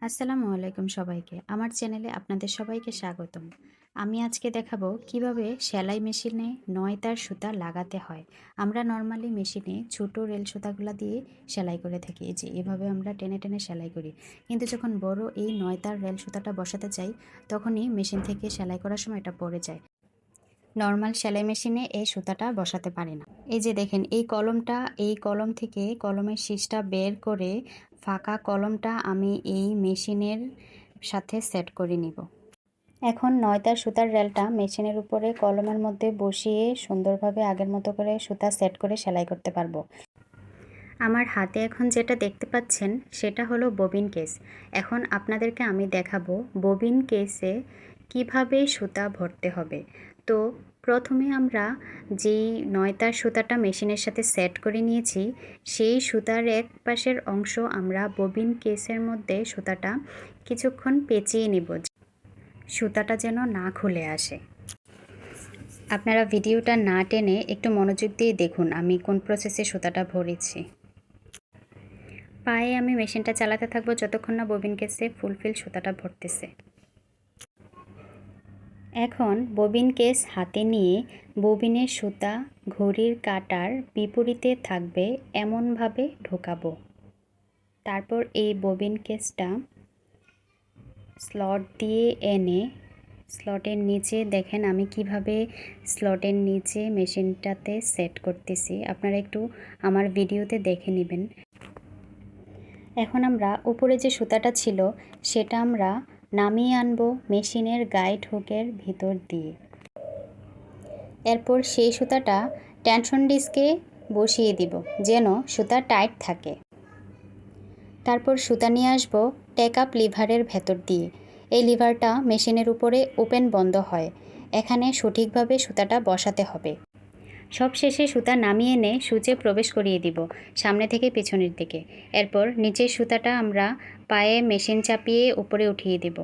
আসসালামু আলাইকুম সবাইকে। আমার চ্যানেলে আপনাদের সবাইকে স্বাগতম। আমি আজকে দেখাবো কিভাবে সেলাই মেশিনে ৯ তার সুতা লাগাতে হয়। আমরা নরমালি মেশিনে ছোট রেল সুতাগুলা দিয়ে সেলাই করে থাকি। এই যে এভাবে আমরা টেনে টেনে সেলাই করি। কিন্তু যখন বড় এই ৯ তার রেল সুতাটা বসাতে চাই, তখনই মেশিন থেকে সেলাই করার সময় এটা পড়ে যায়। নর্মাল সেলাই মেশিনে এই সুতাটা বসাতে পারি না। এই যে দেখেন এই কলম থেকে কলমের শীষটা বের করে ফাঁকা কলমটা আমি এই মেশিনের সাথে সেট করে নিব। এখন ৯ তার সুতার রেলটা মেশিনের উপরে কলমের মধ্যে বসিয়ে সুন্দরভাবে আগের মতো করে সুতা সেট করে সেলাই করতে পারবো। আমার হাতে এখন যেটা দেখতে পাচ্ছেন সেটা হলো ববিন কেস। এখন আপনাদেরকে আমি দেখাবো ববিন কেসে কিভাবে সুতা ভরতে হবে। তো প্রথমে আমরা যেই ৯ তার সুতাটা মেশিনের সাথে সেট করে নিয়েছি, সেই সুতার এক পাশের অংশ আমরা ববিন কেসের মধ্যে সুতাটা কিছুক্ষণ পেঁচিয়ে নিব, সুতাটা যেন না খুলে আসে। আপনারা ভিডিওটা না টেনে একটু মনোযোগ দিয়ে দেখুন আমি কোন প্রসেসে সুতাটা ভরেছি। পায়ে আমি মেশিনটা চালাতে থাকবো যতক্ষণ না ববিন কেসে ফুলফিল সুতাটা ভরতেছে। এখন ববিন কেস হাতে নিয়ে ববিনের সুতা ঘড়ির কাঁটার বিপরীতে থাকবে এমনভাবে ঢোকাবো। তারপর এই ববিন কেসটা স্লট দিয়ে এনে স্লটের নিচে দেখেন আমি কিভাবে স্লটের নিচে মেশিনটাতে সেট করতেছি, আপনারা একটু আমার ভিডিওতে দেখে নেবেন। এখন আমরা উপরে যে সুতাটা ছিল সেটা আমরা নামিয়ে আনবো মেশিনের গাইড হুকের ভিতর দিয়ে। এরপর সেই সুতাটা টেনশন ডিস্কে বসিয়ে দিব যেন সুতা টাইট থাকে। তারপর সুতা নিয়ে আসবো টেক আপ লিভারের ভেতর দিয়ে। এই লিভারটা মেশিনের উপরে ওপেন বন্ধ হয়, এখানে সঠিকভাবে সুতাটা বসাতে হবে। সব শেষে সুতা নামিয়ে এনে সূচে প্রবেশ করিয়ে দিব সামনে থেকে পেছনের দিকে। এরপর নিচের সুতাটা আমরা পায়ে মেশিন চাপিয়ে উপরে উঠিয়ে দেব।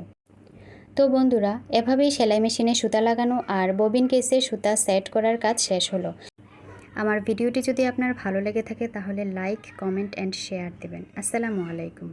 তো বন্ধুরা, এভাবেই সেলাই মেশিনে সুতা লাগানো আর ববিন কেসে সুতা সেট করার কাজ শেষ হলো। আমার ভিডিওটি যদি আপনার ভালো লেগে থাকে তাহলে লাইক, কমেন্ট অ্যান্ড শেয়ার দেবেন। আসসালামু আলাইকুম।